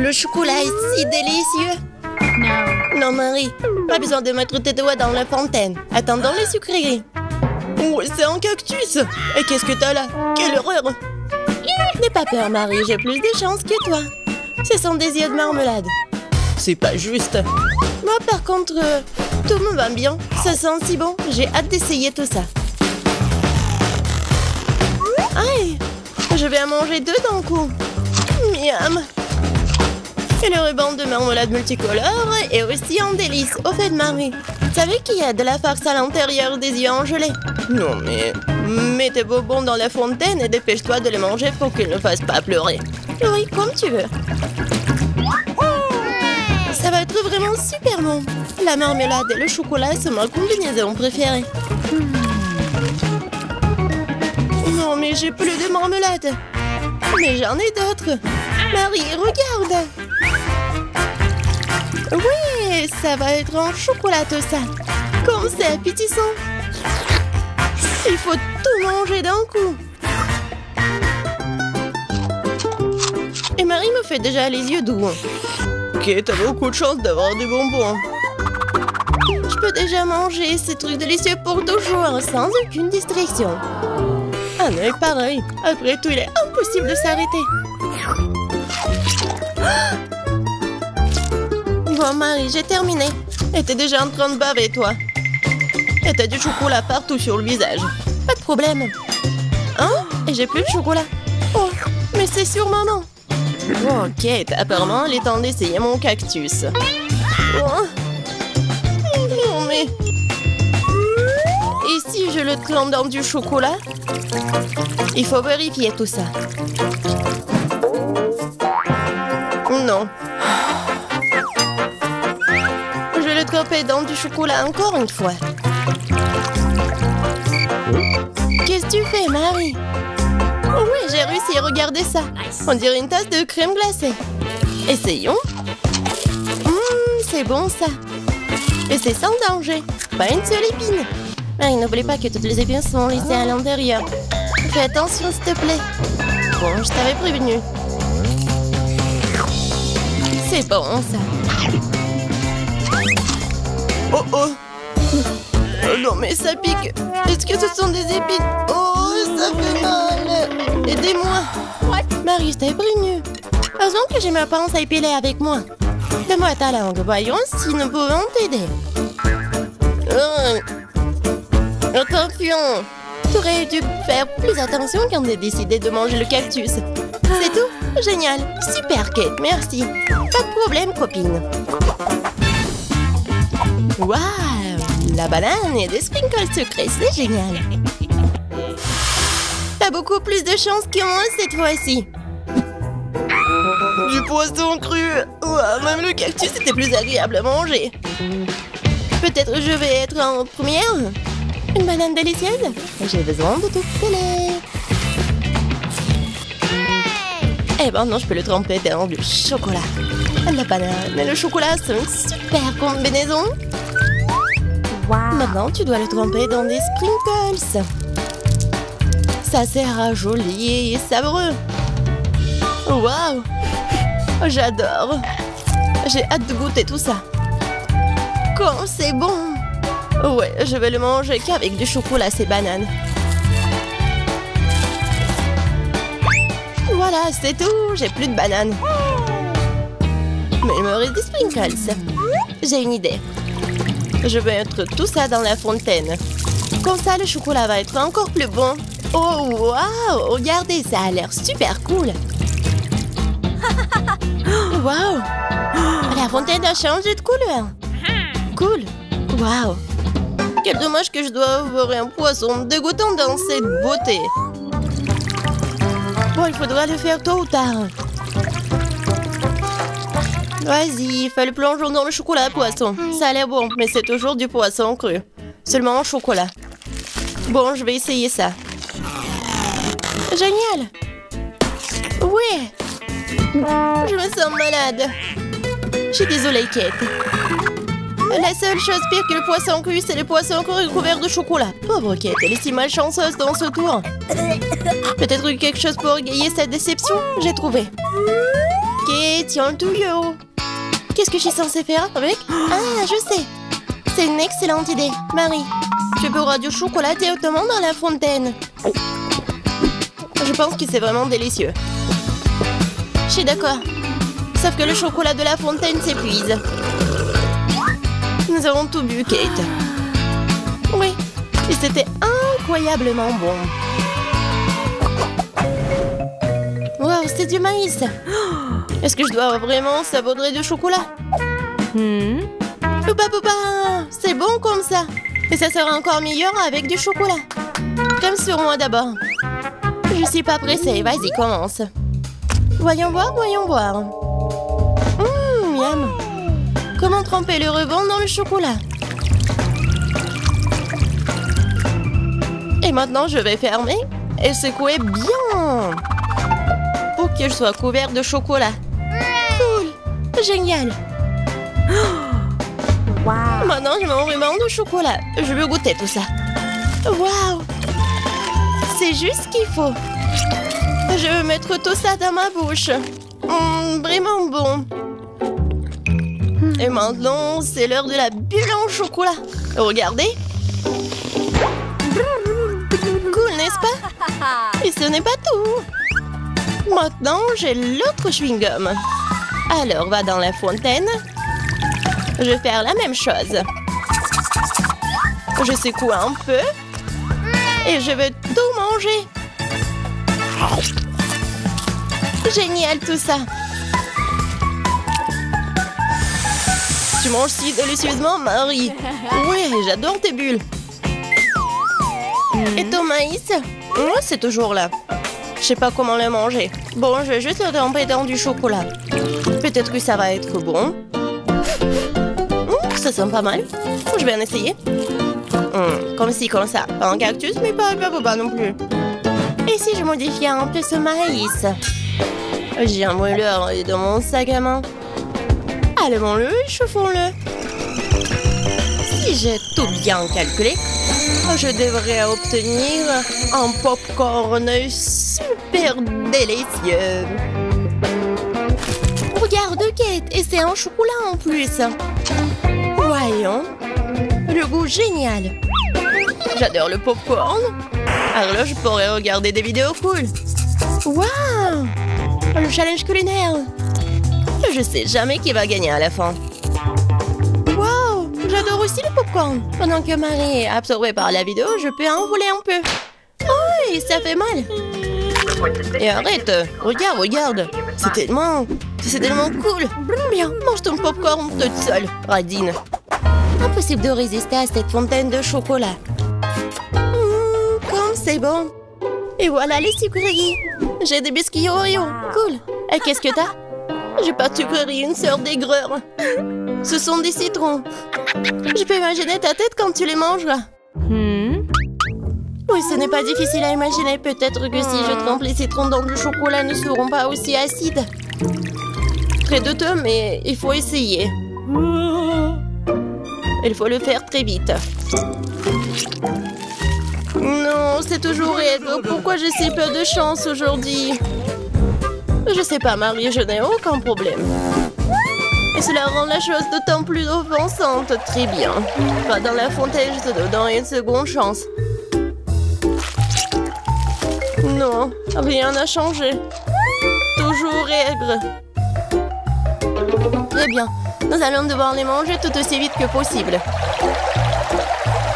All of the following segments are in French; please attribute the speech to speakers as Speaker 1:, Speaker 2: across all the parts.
Speaker 1: Le chocolat est si délicieux. Non, Marie, pas besoin de mettre tes doigts dans la fontaine. Attendons les sucreries. Oh, c'est un cactus. Et qu'est-ce que t'as là? Quelle horreur! N'aie pas peur, Marie, j'ai plus de chance que toi. Ce sont des yeux de marmelade. C'est pas juste. Moi, par contre, tout me va bien. Ça sent si bon. J'ai hâte d'essayer tout ça. Aïe! Je vais en manger deux d'un coup. Miam! Et le ruban de marmelade multicolore est aussi un délice. Au fait, Marie, tu savais qu'il y a de la farce à l'intérieur des yeux en gelée? Non, mais mets tes bonbons dans la fontaine et dépêche-toi de les manger pour qu'ils ne fassent pas pleurer. Oui, comme tu veux. Ça va être vraiment super bon. La marmelade et le chocolat sont ma combinaison préférée. Non, mais j'ai plus de marmelade. Mais j'en ai d'autres. Marie, regarde. Oui, ça va être en chocolat tout ça. Comme c'est appétissant. Il faut tout manger d'un coup. Et Marie me fait déjà les yeux doux. Ok, t'as beaucoup de chance d'avoir des bonbons. Je peux déjà manger ces trucs délicieux pour toujours, sans aucune distraction. Un œil pareil. Après tout, il est impossible de s'arrêter. Bon, Marie, j'ai terminé. Et t'es déjà en train de baver, toi. Et t'as du chocolat partout sur le visage. Pas de problème. Hein? Et j'ai plus de chocolat. Oh, mais c'est sûrement non. Ok, apparemment, il est temps d'essayer mon cactus. Oh. Non, mais... Et si je le trempe dans du chocolat? Il faut vérifier tout ça. Non. Je vais le tremper dans du chocolat encore une fois. Qu'est-ce que tu fais, Marie? Oh oui, j'ai réussi, regardez ça. On dirait une tasse de crème glacée. Essayons. C'est bon ça. Et c'est sans danger. Pas une seule épine. Marie, n'oublie pas que toutes les épines sont laissées à l'intérieur. Fais attention, s'il te plaît. Bon, je t'avais prévenu. C'est bon, ça. Oh, oh. Oh non, mais ça pique. Est-ce que ce sont des épines? Oh, ça fait mal. Aidez-moi. Marie, je t'avais prévenu. Heureusement que j'ai ma pince à épiler avec moi. Donne-moi ta langue. Voyons si nous pouvons t'aider. Attention. Tu aurais dû faire plus attention quand j'ai décidé de manger le cactus. C'est tout? Génial. Super, Kate. Merci. Pas de problème, copine. Waouh! La banane et des sprinkles sucrés, c'est génial. T'as beaucoup plus de chance que moi cette fois-ci. Du poisson cru. Ouah, même le cactus était plus agréable à manger. Peut-être je vais être en première. Une banane délicieuse. J'ai besoin de tout télé. Et maintenant, je peux le tremper dans du chocolat. La banane et le chocolat, c'est une super combinaison. Maintenant, tu dois le tremper dans des sprinkles. Ça sera joli et savoureux. Waouh! J'adore. J'ai hâte de goûter tout ça. Comme c'est bon! Ouais, je vais le manger qu'avec du chocolat, ces bananes. Voilà, c'est tout. J'ai plus de bananes. Mais il me reste des sprinkles. J'ai une idée. Je vais mettre tout ça dans la fontaine. Comme ça, le chocolat va être encore plus bon. Oh, waouh! Regardez, ça a l'air super cool. Waouh! La fontaine a changé de couleur. Cool. Waouh! Quel dommage que je dois avoir un poisson dégoûtant dans cette beauté. Bon, il faudra le faire tôt ou tard. Vas-y, fais le plongeon dans le chocolat poisson. Ça a l'air bon, mais c'est toujours du poisson cru. Seulement en chocolat. Bon, je vais essayer ça. Génial! Oui! Je me sens malade. Je suis désolée, Kate. La seule chose pire que le poisson cru, c'est le poisson cru couvert de chocolat. Pauvre Kate, elle est si malchanceuse dans ce tour. Peut-être quelque chose pour égayer cette déception? J'ai trouvé. Kate, tiens le tuyau. Qu'est-ce que je suis censée faire avec? Ah, je sais. C'est une excellente idée. Marie, tu peux du chocolat directement dans la fontaine. Je pense que c'est vraiment délicieux. Je suis d'accord. Sauf que le chocolat de la fontaine s'épuise. Nous avons tout bu, Kate. Oui, et c'était incroyablement bon. Wow, c'est du maïs. Est-ce que je dois vraiment saupoudrer du chocolat? Poupa poupa, c'est bon comme ça. Et ça sera encore meilleur avec du chocolat. Comme sur moi d'abord. Je suis pas pressée, vas-y, commence. Voyons voir, voyons voir. Miam. Comment tremper le ruban dans le chocolat? Et maintenant, je vais fermer et secouer bien pour que je sois couvert de chocolat. Cool, génial. Wow. Maintenant, je mets mon ruban de chocolat. Je veux goûter tout ça. Waouh, c'est juste ce qu'il faut. Je veux mettre tout ça dans ma bouche. Vraiment bon. Et maintenant, c'est l'heure de la bulle en chocolat. Regardez. Cool, n'est-ce pas? Et ce n'est pas tout. Maintenant, j'ai l'autre chewing-gum. Alors, va dans la fontaine. Je vais faire la même chose. Je secoue un peu. Et je vais tout manger. Génial tout ça. Tu manges si délicieusement, Marie. Oui, j'adore tes bulles. Et ton maïs? Moi, c'est toujours là. Je sais pas comment le manger. Bon, je vais juste le tremper dans du chocolat. Peut-être que ça va être bon. Ça sent pas mal. Je vais en essayer. Comme ci, comme ça. Pas un cactus, mais pas non plus. Et si je modifiais un peu ce maïs? J'ai un mouleur dans mon sac à main. Allumons-le et chauffons-le. Si j'ai tout bien calculé, je devrais obtenir un popcorn super délicieux. Regarde, Kate, et c'est un chocolat en plus. Voyons, le goût génial. J'adore le popcorn. Alors là, je pourrais regarder des vidéos cool. Waouh, le challenge culinaire. Je sais jamais qui va gagner à la fin. Waouh, j'adore aussi le popcorn. Pendant que Marie est absorbée par la vidéo, je peux en voler un peu. Oh, ça fait mal. Et arrête, regarde. C'est tellement cool. Bien, mange ton popcorn toute seule, radine. Impossible de résister à cette fontaine de chocolat. Comme c'est bon. Et voilà les sucreries. J'ai des biscuits Oreo. Cool. Et qu'est-ce que t'as? J'ai pas de sucrerie, une sœur d'aigreur. Ce sont des citrons. Je peux imaginer ta tête quand tu les mangeras. Oui, ce n'est pas difficile à imaginer. Peut-être que si je trempe les citrons dans du chocolat, ne seront pas aussi acides. Très douteux, mais il faut essayer. Il faut le faire très vite. Non, c'est toujours aigre. Pourquoi j'ai si peu de chance aujourd'hui? Je sais pas, Marie, je n'ai aucun problème. Et cela rend la chose d'autant plus offensante. Très bien. Va dans la fontaine, je te donne une seconde chance. Non, rien n'a changé. Toujours aigre. Très bien. Nous allons devoir les manger tout aussi vite que possible.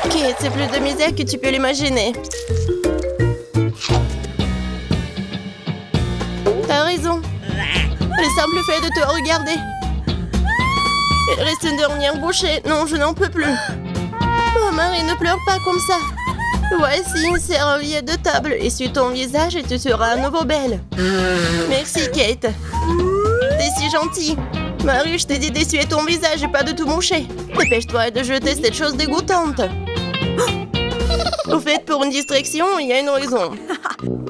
Speaker 1: Kate, c'est plus de misère que tu peux l'imaginer. T'as raison. Le simple fait de te regarder. Il reste une dernière bouchée. Non, je n'en peux plus. Oh, Marie, ne pleure pas comme ça. Voici une serviette de table. Essuie ton visage et tu seras à nouveau belle. Merci, Kate. T'es si gentille. Marie, je t'ai dit d'essuyer ton visage et pas de tout moucher. Dépêche-toi de jeter cette chose dégoûtante. Au fait, pour une distraction, il y a une raison.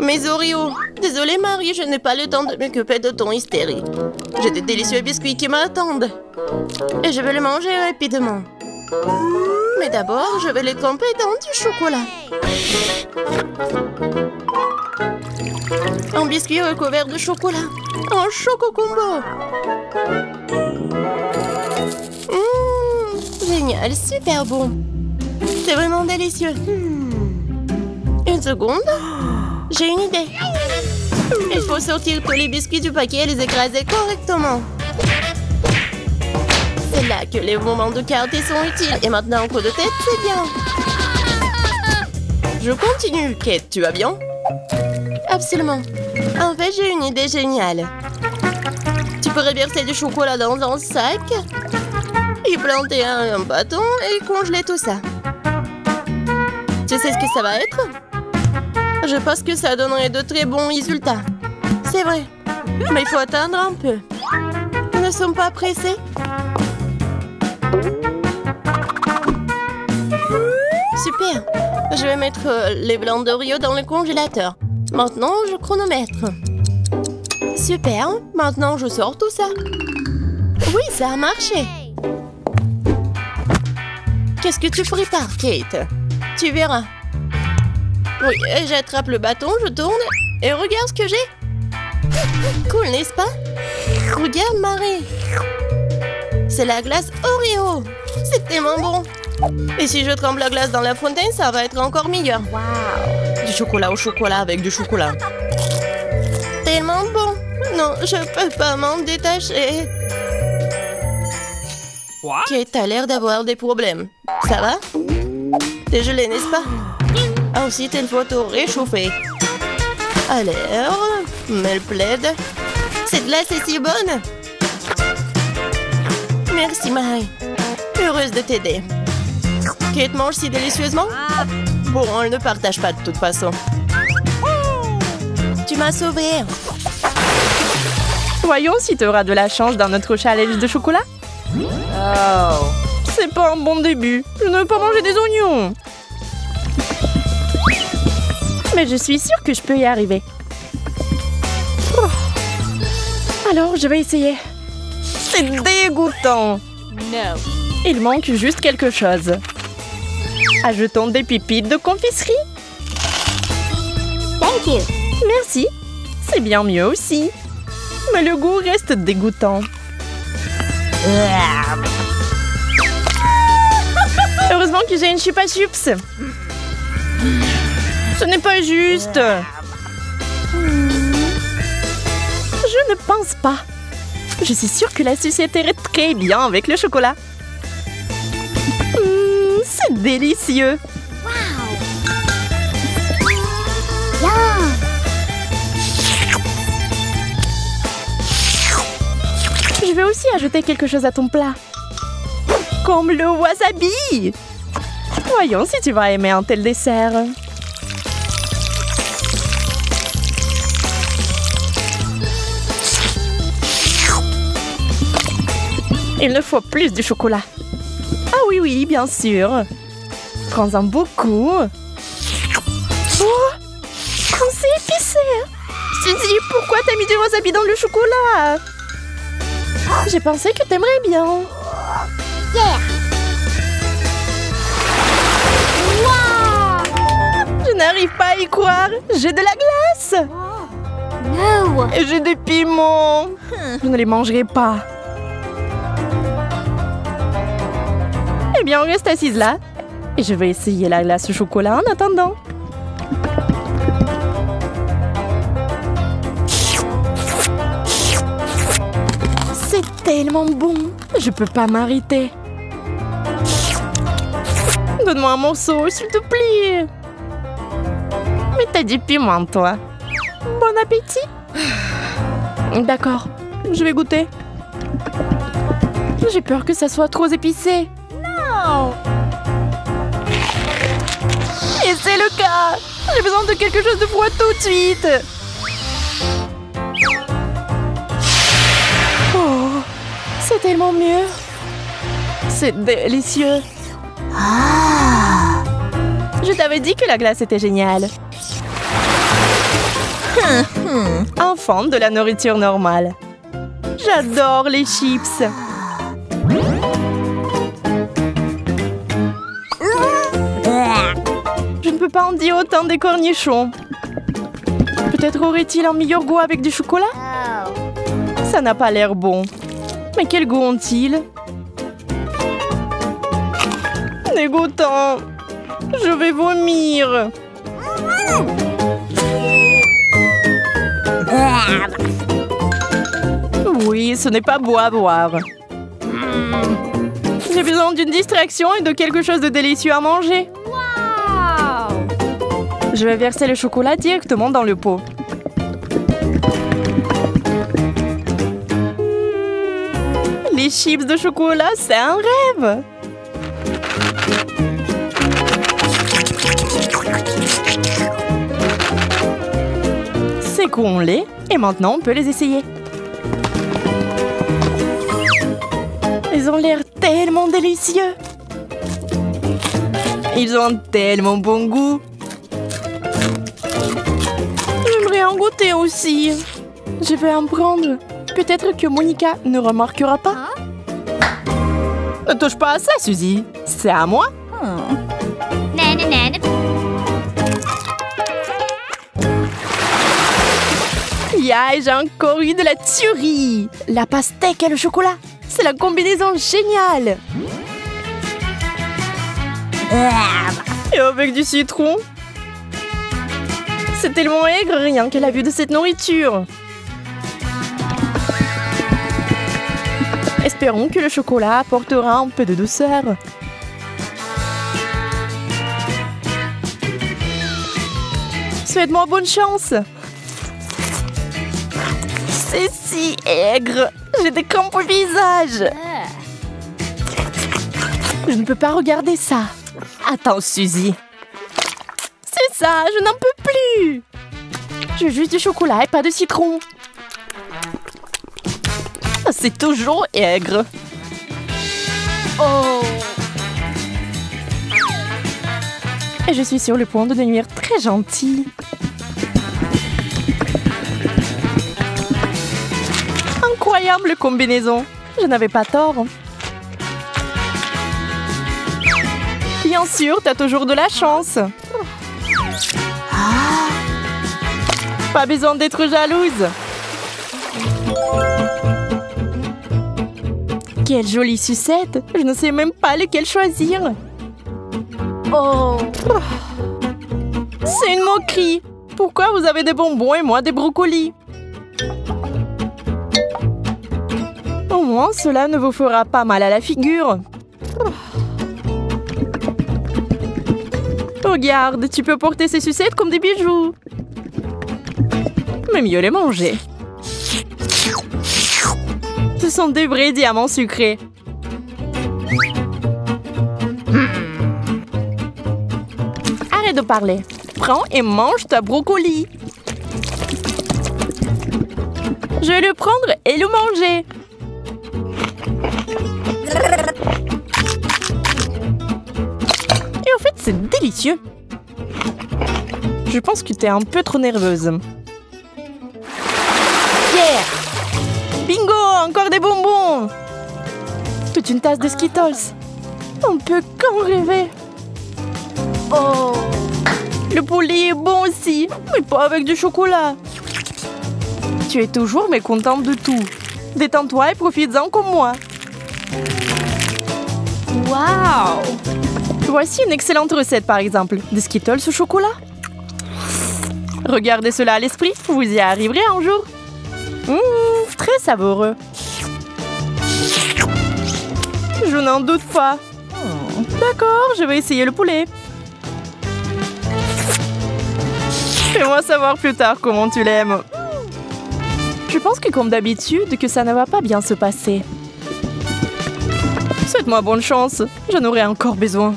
Speaker 1: Mes Oreos. Désolée, Marie, je n'ai pas le temps de m'occuper de ton hystérie. J'ai des délicieux biscuits qui m'attendent. Et je vais les manger rapidement. Mais d'abord, je vais les tremper dans du chocolat. Un biscuit recouvert de chocolat. Un choco combo. Génial, super bon. C'est vraiment délicieux. Une seconde. J'ai une idée. Il faut sortir tous les biscuits du paquet et les écraser correctement. C'est là que les moments de quartier sont utiles. Et maintenant, un coup de tête, c'est bien. Je continue. Kate, tu vas bien? Absolument. En fait, j'ai une idée géniale. Tu pourrais verser du chocolat dans un sac, y planter un bâton et congeler tout ça. Tu sais ce que ça va être? Je pense que ça donnerait de très bons résultats. C'est vrai. Mais il faut attendre un peu. Nous ne sommes pas pressés. Super. Je vais mettre les blancs d'Oreo dans le congélateur. Maintenant, je chronomètre. Super. Maintenant, je sors tout ça. Oui, ça a marché. Qu'est-ce que tu prépares, Kate? Tu verras. Oui, j'attrape le bâton, je tourne et regarde ce que j'ai. Cool, n'est-ce pas? Regarde, Marie. C'est la glace Oreo. C'est tellement bon. Et si je trempe la glace dans la fontaine, ça va être encore meilleur. Wow. Du chocolat au chocolat avec du chocolat. Tellement bon. Non, je peux pas m'en détacher. What? Kate a l'air d'avoir des problèmes. Ça va? T'es gelé, n'est-ce pas? Ensuite, il faut tout réchauffer. Alors, mets le plaid. Cette glace est si bonne. Merci, Marie. Heureuse de t'aider. Kate mange si délicieusement? Bon, elle ne partage pas de toute façon. Tu m'as sauvée.
Speaker 2: Voyons si tu auras de la chance dans notre challenge de chocolat. Oh, c'est pas un bon début. Je ne veux pas manger des oignons. Mais je suis sûre que je peux y arriver. Oh. Alors, je vais essayer. C'est dégoûtant.
Speaker 1: No.
Speaker 2: Il manque juste quelque chose. Ajoutons des pépites de confiserie.
Speaker 1: Thank you.
Speaker 2: Merci. C'est bien mieux aussi. Mais le goût reste dégoûtant. Heureusement que j'ai une chupa chups. Ce n'est pas juste. Je ne pense pas. Je suis sûre que la société irait très bien avec le chocolat. C'est délicieux. Je vais aussi ajouter quelque chose à ton plat. Comme le wasabi. Voyons si tu vas aimer un tel dessert. Il ne faut plus de chocolat. Ah oui, oui, bien sûr. Prends-en beaucoup. Oh, c'est épicé. Suzy, pourquoi t'as mis du wasabi dans le chocolat? J'ai pensé que t'aimerais bien.
Speaker 1: Yeah.
Speaker 2: Wow. Je n'arrive pas à y croire. J'ai de la glace.
Speaker 1: No.
Speaker 2: Et j'ai des piments. Je ne les mangerai pas. Eh bien, on reste assise là. Et je vais essayer la glace au chocolat en attendant. C'est tellement bon. Je peux pas m'arrêter. Donne-moi un morceau, s'il te plaît. Mais t'as du piment, toi. Bon appétit. D'accord, je vais goûter. J'ai peur que ça soit trop épicé. Non. Et c'est le cas. J'ai besoin de quelque chose de froid tout de suite. Oh, c'est tellement mieux. C'est délicieux. Je t'avais dit que la glace était géniale. Enfant de la nourriture normale. J'adore les chips. Je ne peux pas en dire autant des cornichons. Peut-être aurait-il un meilleur goût avec du chocolat? Ça n'a pas l'air bon. Mais quel goût ont-ils? Dégoûtant. Je vais vomir. Oui, ce n'est pas beau à voir. J'ai besoin d'une distraction et de quelque chose de délicieux à manger. Je vais verser le chocolat directement dans le pot. Les chips de chocolat, c'est un rêve! Secouons-les et maintenant on peut les essayer. Ils ont l'air tellement délicieux! Ils ont un tellement bon goût! J'aimerais en goûter aussi. Je vais en prendre. Peut-être que Monica ne remarquera pas. Ne touche pas à ça, Suzy. C'est à moi. Yeah, j'ai encore eu de la tuerie. La pastèque et le chocolat. C'est la combinaison géniale. Et avec du citron. C'est tellement aigre rien que la vue de cette nourriture. Espérons que le chocolat apportera un peu de douceur. Souhaite-moi bonne chance. C'est si aigre. J'ai des crampes au visage. Je ne peux pas regarder ça. Attends, Suzy. C'est ça, je n'en peux plus. J'ai juste du chocolat et pas de citron. C'est toujours aigre. Oh. Et je suis sur le point de devenir très gentille. Incroyable combinaison. Je n'avais pas tort. Bien sûr, t'as toujours de la chance. Pas besoin d'être jalouse. Quelle jolie sucette! Je ne sais même pas lequel choisir. Oh! C'est une moquerie! Pourquoi vous avez des bonbons et moi des brocolis? Au moins, cela ne vous fera pas mal à la figure. Regarde, tu peux porter ces sucettes comme des bijoux. Mais mieux les manger. Ce sont des vrais diamants sucrés. Arrête de parler. Prends et mange ta brocoli. Je vais le prendre et le manger. Et en fait, c'est délicieux. Je pense que t'es un peu trop nerveuse. Yeah! Bingo! Encore des bonbons! Toute une tasse de Skittles. On peut qu'en rêver. Oh! Le poulet est bon aussi, mais pas avec du chocolat. Tu es toujours mécontente de tout. Détends-toi et profites-en comme moi. Waouh! Voici une excellente recette par exemple. Des Skittles au chocolat. Regardez cela à l'esprit, vous y arriverez un jour. Très savoureux. Je n'en doute pas. D'accord, je vais essayer le poulet. Fais-moi savoir plus tard comment tu l'aimes. Je pense que comme d'habitude, que ça ne va pas bien se passer. Souhaite-moi bonne chance, j'en aurai encore besoin.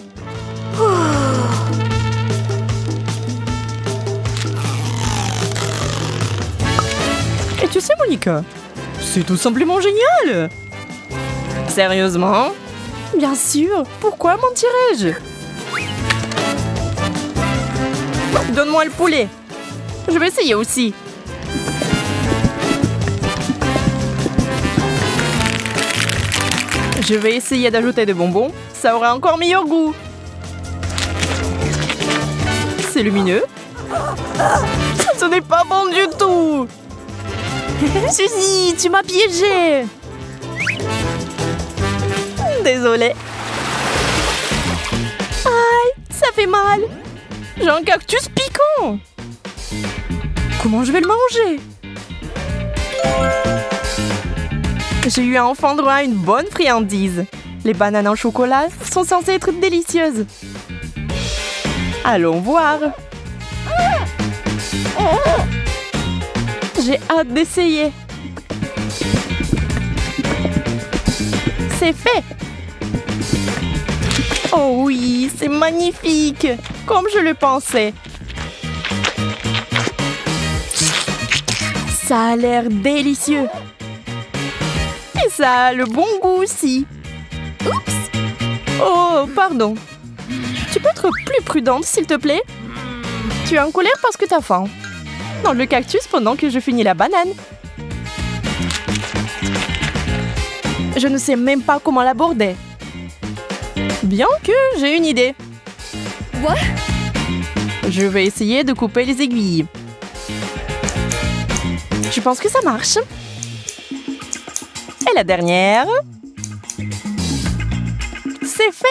Speaker 2: Et tu sais, Monica, c'est tout simplement génial! Sérieusement? Bien sûr, pourquoi mentirais-je? Donne-moi le poulet. Je vais essayer aussi. Je vais essayer d'ajouter des bonbons. Ça aura encore meilleur goût. C'est lumineux. Ce n'est pas bon du tout. Suzy, tu m'as piégée. Désolée. Aïe, ça fait mal. J'ai un cactus piquant. Comment je vais le manger? J'ai eu enfin droit à une bonne friandise. Les bananes en chocolat sont censées être délicieuses. Allons voir. J'ai hâte d'essayer. C'est fait. Oh oui, c'est magnifique, comme je le pensais. Ça a l'air délicieux. Et ça a le bon goût aussi. Oups. Oh, pardon. Tu peux être plus prudente, s'il te plaît? Tu es en colère parce que t'as faim. Dans le cactus pendant que je finis la banane. Je ne sais même pas comment l'aborder. Bien que j'ai une idée. What? Je vais essayer de couper les aiguilles. Je pense que ça marche. Et la dernière. C'est fait.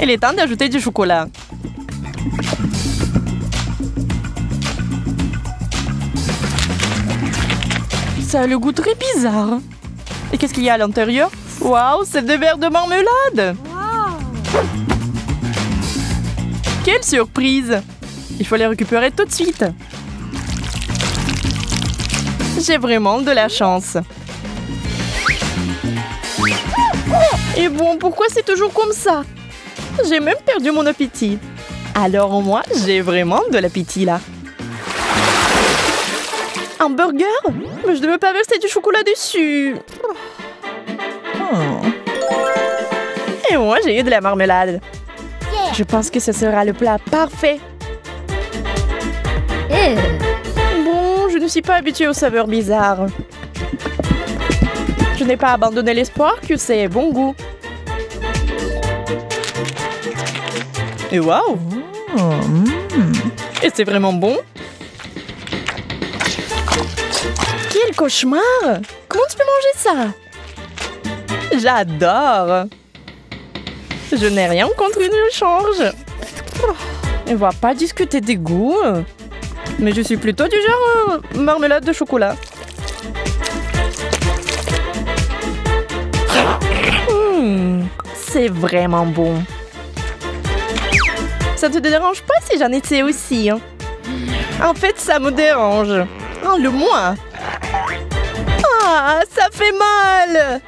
Speaker 2: Il est temps d'ajouter du chocolat. Ça a le goût très bizarre. Et qu'est-ce qu'il y a à l'intérieur? Waouh, c'est des verres de marmelade! Wow. Quelle surprise! Il faut les récupérer tout de suite. J'ai vraiment de la chance. Et bon, pourquoi c'est toujours comme ça? J'ai même perdu mon appétit. Alors au moins, j'ai vraiment de l'appétit là. Un burger? Mais je ne veux pas verser du chocolat dessus. Et moi, j'ai eu de la marmelade. Je pense que ce sera le plat parfait. Bon, je ne suis pas habituée aux saveurs bizarres. Je n'ai pas abandonné l'espoir que c'est bon goût. Et waouh! Et c'est vraiment bon? Quel cauchemar! Comment tu peux manger ça? J'adore! Je n'ai rien contre une échange. On va pas discuter des goûts. Mais je suis plutôt du genre marmelade de chocolat. C'est vraiment bon. Ça te dérange pas si j'en étais aussi? Hein? En fait, ça me dérange. Oh, le moins. Ah, ça fait mal.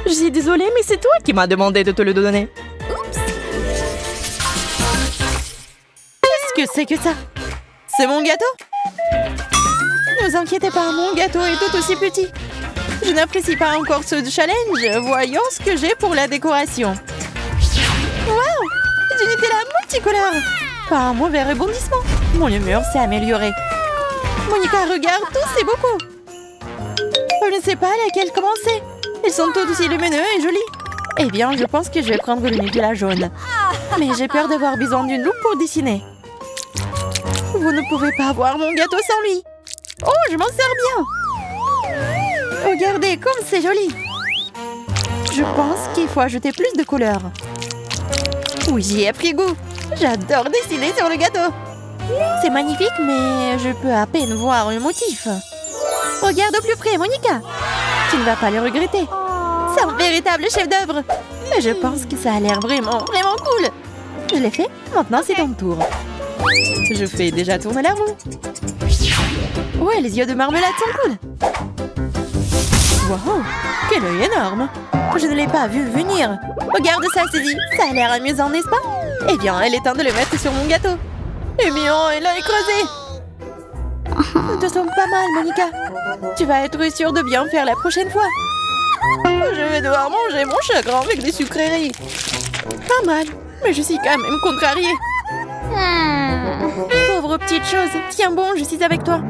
Speaker 2: Je suis désolée, mais c'est toi qui m'as demandé de te le donner. Oups. Qu'est-ce que c'est que ça? C'est mon gâteau? Ne vous inquiétez pas, mon gâteau est tout aussi petit. Je n'apprécie pas encore ce challenge. Voyons ce que j'ai pour la décoration. Waouh! Du Nutella multicolore. Pas un mauvais rebondissement. Mon humeur s'est améliorée. Monica, regarde, tout c'est beaucoup. Je ne sais pas laquelle commencer. Ils sont tous aussi lumineux et jolis. Eh bien, je pense que je vais prendre le Nutella jaune. Mais j'ai peur d'avoir besoin d'une loupe pour dessiner. Vous ne pouvez pas avoir mon gâteau sans lui. Oh, je m'en sers bien. Regardez comme c'est joli. Je pense qu'il faut ajouter plus de couleurs. Oui, j'y ai pris goût. J'adore dessiner sur le gâteau. C'est magnifique, mais je peux à peine voir le motif. Regarde au plus près, Monica. Tu ne vas pas le regretter. C'est un véritable chef-d'œuvre. Je pense que ça a l'air vraiment cool. Je l'ai fait, maintenant c'est ton tour. Je fais déjà tourner la roue. Ouais, les yeux de marmelade sont cool. Wow, quel œil énorme. Je ne l'ai pas vu venir. Regarde ça, Suzy. Ça a l'air amusant, n'est-ce pas? Eh bien, il est temps de le mettre sur mon gâteau. Eh bien, il a écrasé. Nous te sommes pas mal, Monica. Tu vas être sûre de bien faire la prochaine fois. Je vais devoir manger mon chagrin avec des sucreries. Pas mal, mais je suis quand même contrariée. Pauvre petite chose. Tiens bon, je suis avec toi.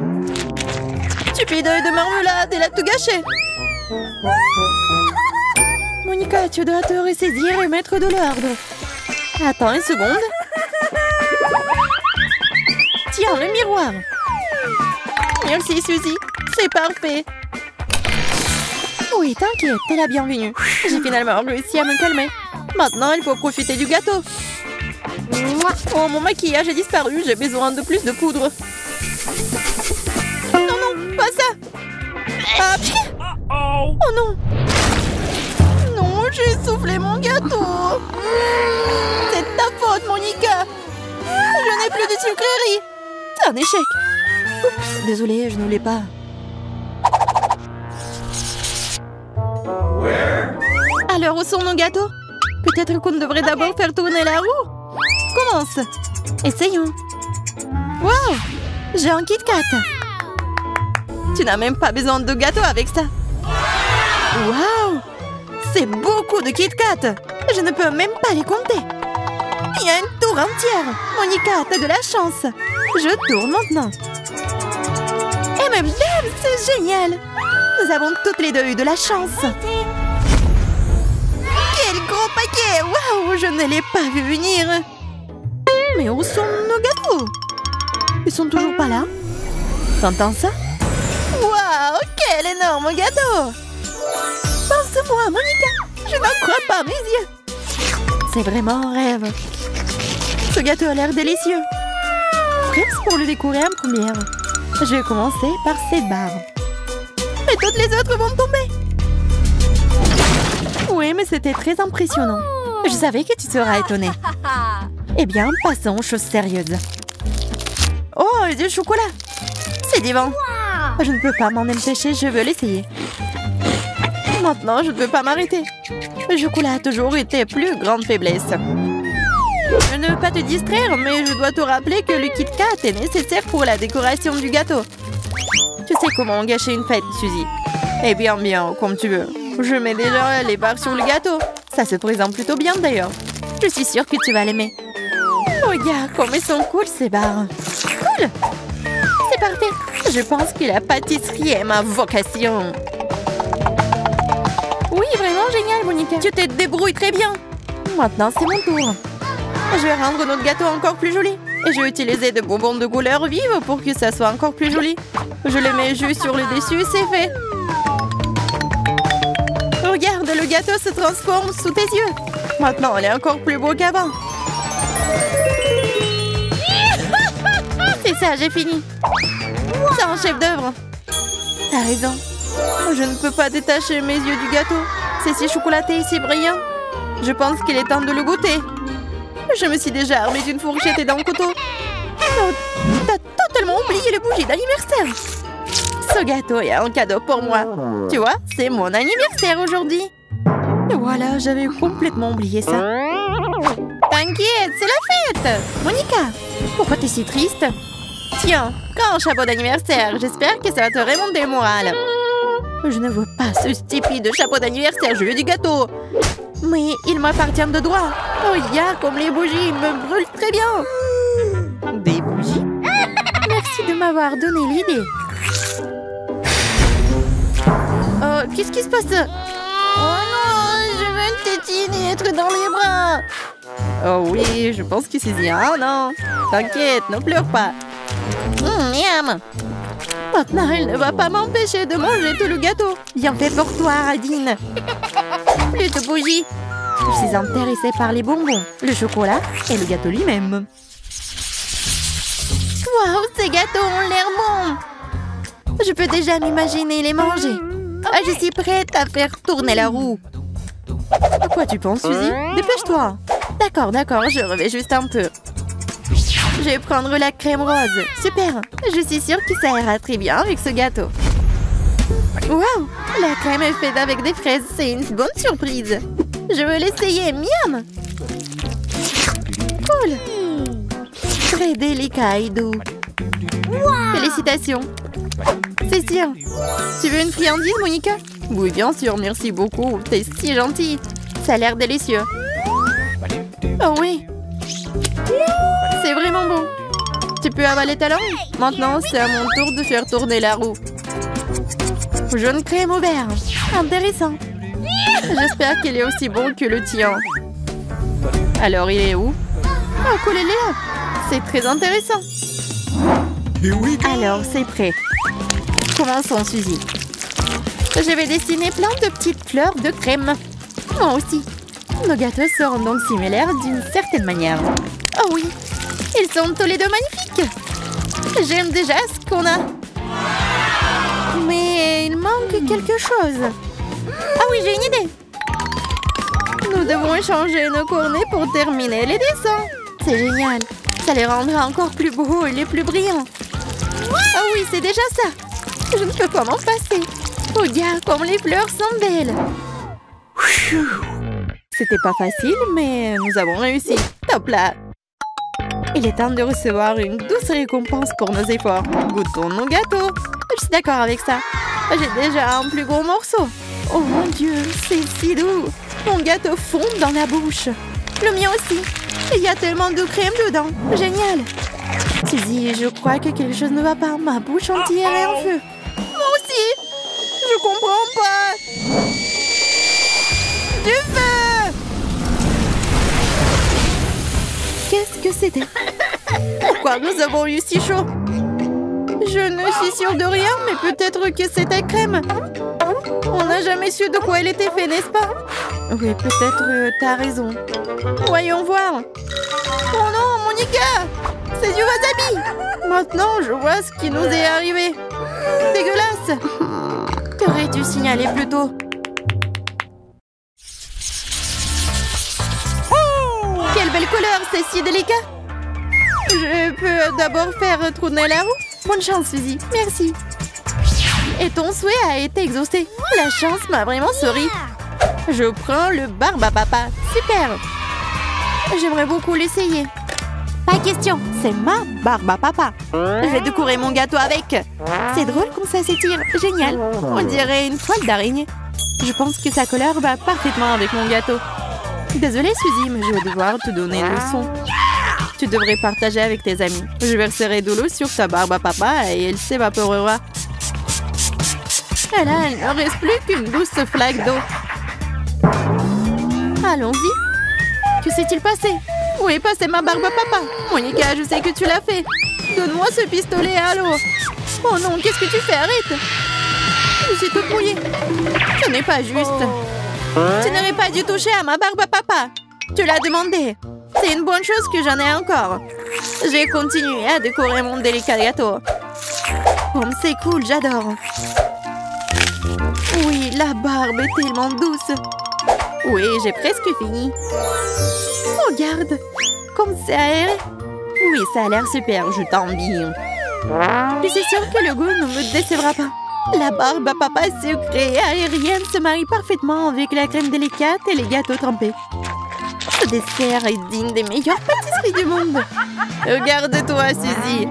Speaker 2: Stupide œil de marmelade, elle a tout gâché. Monica, tu dois te ressaisir et mettre de l'ordre. Attends une seconde. Tiens, le miroir. Merci, Suzy. C'est parfait. Oui, t'inquiète, t'es la bienvenue. J'ai finalement réussi à me calmer. Maintenant, il faut profiter du gâteau. Oh, mon maquillage a disparu. J'ai besoin de plus de poudre. Non, non, pas ça. Ah, oh non. Non, j'ai soufflé mon gâteau. C'est de ta faute, Monica. Je n'ai plus de sucrerie. C'est un échec. Oups, désolée, je ne voulais pas. Alors, où sont nos gâteaux? Peut-être qu'on devrait d'abord faire tourner la roue. Commence. Essayons. Wow, j'ai un Kit Kat. Tu n'as même pas besoin de gâteau avec ça. Wow, c'est beaucoup de Kit Kat. Je ne peux même pas les compter. Il y a une tour entière. Monica, t'as de la chance. Je tourne maintenant. Et même Dave, c'est génial. Nous avons toutes les deux eu de la chance. Quel gros paquet! Waouh, je ne l'ai pas vu venir. Mais où sont nos gâteaux? Ils sont toujours pas là. T'entends ça? Waouh, quel énorme gâteau! Pense-moi, Monica. Je n'en crois pas mes yeux. C'est vraiment un rêve. Ce gâteau a l'air délicieux. Prête pour le décorer en première. Je vais commencer par cette barre. Et toutes les autres vont tomber. Oui, mais c'était très impressionnant. Je savais que tu seras étonnée. Eh bien, passons aux choses sérieuses. Oh, du chocolat. C'est divin. Je ne peux pas m'en empêcher, je veux l'essayer. Maintenant, je ne peux pas m'arrêter. Le chocolat a toujours été plus grande faiblesse. Je ne veux pas te distraire, mais je dois te rappeler que le Kit Kat est nécessaire pour la décoration du gâteau. Tu sais comment gâcher une fête, Suzy? Eh bien, comme tu veux. Je mets déjà les barres sur le gâteau. Ça se présente plutôt bien d'ailleurs. Je suis sûre que tu vas l'aimer. Regarde comme elles sont cool ces barres. Cool! C'est parfait. Je pense que la pâtisserie est ma vocation. Oui, vraiment génial, Monica. Tu te débrouilles très bien. Maintenant, c'est mon tour. Je vais rendre notre gâteau encore plus joli. Et je vais utiliser des bonbons de couleur vive pour que ça soit encore plus joli. Je les mets juste sur le dessus, c'est fait. Regarde, le gâteau se transforme sous tes yeux. Maintenant, il est encore plus beau qu'avant. C'est ça, j'ai fini. C'est un chef-d'œuvre. T'as raison. Je ne peux pas détacher mes yeux du gâteau. C'est si chocolaté et si brillant. Je pense qu'il est temps de le goûter. Je me suis déjà armée d'une fourchette et d'un couteau. Oh, t'as totalement oublié les bougies d'anniversaire. Ce gâteau est un cadeau pour moi. Tu vois, c'est mon anniversaire aujourd'hui. Et voilà, j'avais complètement oublié ça. T'inquiète, c'est la fête. Monica, pourquoi t'es si triste? Tiens, grand chapeau d'anniversaire. J'espère que ça va te remonter le moral. Je ne veux pas ce stupide chapeau d'anniversaire, je veux du gâteau. Mais il m'appartient de droit. Regarde comme les bougies me brûlent très bien. Des bougies? Merci de m'avoir donné l'idée. Oh, qu'est-ce qui se passe? Oh non, je veux une tétine et être dans les bras. Oh oui, je pense que c'est bien. Oh non, t'inquiète, ne pleure pas. Miam. Maintenant, elle ne va pas m'empêcher de manger tout le gâteau. Bien fait pour toi, Radine. Plus de bougies. Je suis intéressée par les bonbons, le chocolat et le gâteau lui-même. Waouh, ces gâteaux ont l'air bons. Je peux déjà m'imaginer les manger. Ah, je suis prête à faire tourner la roue. À quoi tu penses, Suzy? Dépêche-toi. D'accord, je revais juste un peu. Je vais prendre la crème rose. Super. Je suis sûre que ça ira très bien avec ce gâteau. Waouh, la crème est faite avec des fraises. C'est une bonne surprise. Je veux l'essayer. Miam. Cool. Très délicat et doux. Félicitations. C'est sûr. Tu veux une friandise, Monica? Oui, bien sûr, merci beaucoup. T'es si gentille. Ça a l'air délicieux. Oh oui. C'est vraiment bon. Tu peux avaler ta langue? Maintenant, c'est à mon tour de faire tourner la roue. Jaune crème au vert. Intéressant. J'espère qu'il est aussi bon que le tien. Alors, il est où? Oh, collez-les. C'est très intéressant. Alors, c'est prêt. Commençons, Suzy. Je vais dessiner plein de petites fleurs de crème. Moi aussi. Nos gâteaux seront donc similaires d'une certaine manière. Oh oui, ils sont tous les deux magnifiques. J'aime déjà ce qu'on a. Mais il manque quelque chose. Ah oui, j'ai une idée. Nous devons échanger nos cornets pour terminer les dessins. C'est génial. Ça les rendra encore plus beaux et les plus brillants. Ah oui, c'est déjà ça. Je ne peux pas m'en passer. Regarde comme les fleurs sont belles. C'était pas facile, mais nous avons réussi. Top là. Il est temps de recevoir une douce récompense pour nos efforts. Goûtons nos gâteaux. Je suis d'accord avec ça. J'ai déjà un plus gros morceau. Oh mon Dieu, c'est si doux. Mon gâteau fond dans la bouche. Le mien aussi. Il y a tellement de crème dedans. Génial. Suzy, je crois que quelque chose ne va pas. Ma bouche entière est en feu. Moi aussi. Je comprends pas. Du feu. Qu'est-ce que c'était? Pourquoi nous avons eu si chaud? Je ne suis sûre de rien, mais peut-être que c'était crème. On n'a jamais su de quoi elle était faite, n'est-ce pas? Oui, peut-être t'as raison. Voyons voir. Oh non, Monica! C'est du wasabi! Maintenant, je vois ce qui nous est arrivé. Dégueulasse! T'aurais-tu signalé plus tôt? Quelle belle couleur, c'est si délicat! Je peux d'abord faire tourner la roue? Bonne chance, Suzy. Merci. Et ton souhait a été exaucé. La chance m'a vraiment souri. Je prends le barbe à papa. Super. J'aimerais beaucoup l'essayer. Pas question, c'est ma barbe à papa. Je vais décorer mon gâteau avec. C'est drôle comme ça s'étire. Génial. On dirait une toile d'araignée. Je pense que sa couleur va parfaitement avec mon gâteau. Désolée, Suzy, mais je vais devoir te donner une leçon. Tu devrais partager avec tes amis. Je verserai de l'eau sur ta barbe à papa et elle s'évaporera. Et là, il ne reste plus qu'une douce flaque d'eau. Allons-y. Que s'est-il passé? Où est passée ma barbe à papa? Monica, je sais que tu l'as fait. Donne-moi ce pistolet à l'eau. Oh non, qu'est-ce que tu fais? Arrête. Je suis toute mouillée. Ce n'est pas juste. Tu n'aurais pas dû toucher à ma barbe à papa. Tu l'as demandé. C'est une bonne chose que j'en ai encore. J'ai continué à décorer mon délicat gâteau. Oh, c'est cool, j'adore. Oui, la barbe est tellement douce. Oui, j'ai presque fini. Regarde, comme c'est aéré. Oui, ça a l'air super, je t'envie. Je suis sûre que le goût ne me décevra pas. La barbe à papa sucrée et aérienne se marie parfaitement avec la crème délicate et les gâteaux trempés. Ce dessert est digne des meilleures pâtisseries du monde. Regarde-toi, Suzy.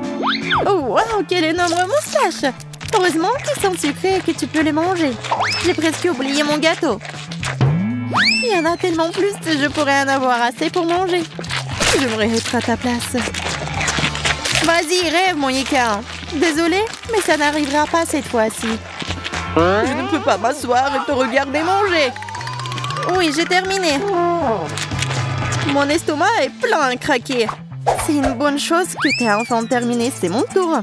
Speaker 2: Oh, wow, quelle énorme moustache. Heureusement qu'ils sont sucrés et que tu peux les manger. J'ai presque oublié mon gâteau. Il y en a tellement plus que je pourrais en avoir assez pour manger. J'aimerais être à ta place. Vas-y, rêve, Monica. Désolée, mais ça n'arrivera pas cette fois-ci. Je ne peux pas m'asseoir et te regarder manger. Oui, j'ai terminé. Mon estomac est plein à craquer. C'est une bonne chose que tu aies enfin terminé. C'est mon tour.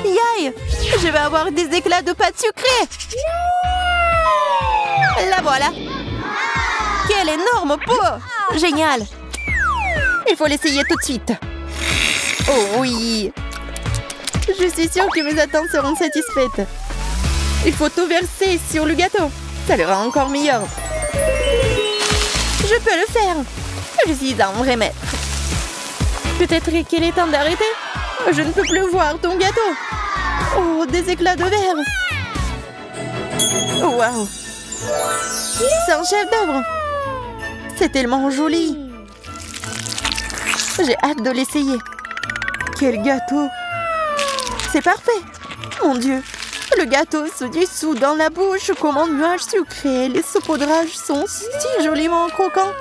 Speaker 2: Yaï! Je vais avoir des éclats de pâte sucrée. La voilà. Quelle énorme peau! Génial. Il faut l'essayer tout de suite. Oh oui. Je suis sûre que mes attentes seront satisfaites. Il faut tout verser sur le gâteau. Ça le rend encore meilleur. Je peux le faire. Je suis un vrai maître. Peut-être qu'il est temps d'arrêter. Je ne peux plus voir ton gâteau. Oh, des éclats de verre. Waouh. C'est un chef-d'œuvre. C'est tellement joli. J'ai hâte de l'essayer. Quel gâteau. C'est parfait. Mon Dieu. Le gâteau se dissout dans la bouche comme un nuage sucré. Les saupoudrages sont si joliment croquants.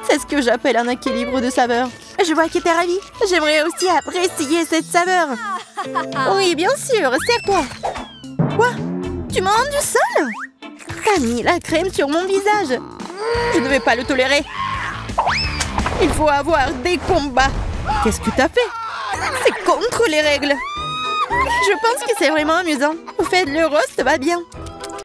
Speaker 2: C'est ce que j'appelle un équilibre de saveurs. Je vois que t'es ravie. J'aimerais aussi apprécier cette saveur. Oui, bien sûr. Serre-toi. Quoi? Tu m'as rendu seule? T'as mis la crème sur mon visage. Je ne vais pas le tolérer. Il faut avoir des combats. Qu'est-ce que t'as fait? C'est contre les règles. Je pense que c'est vraiment amusant. Au fait, le roast va bien.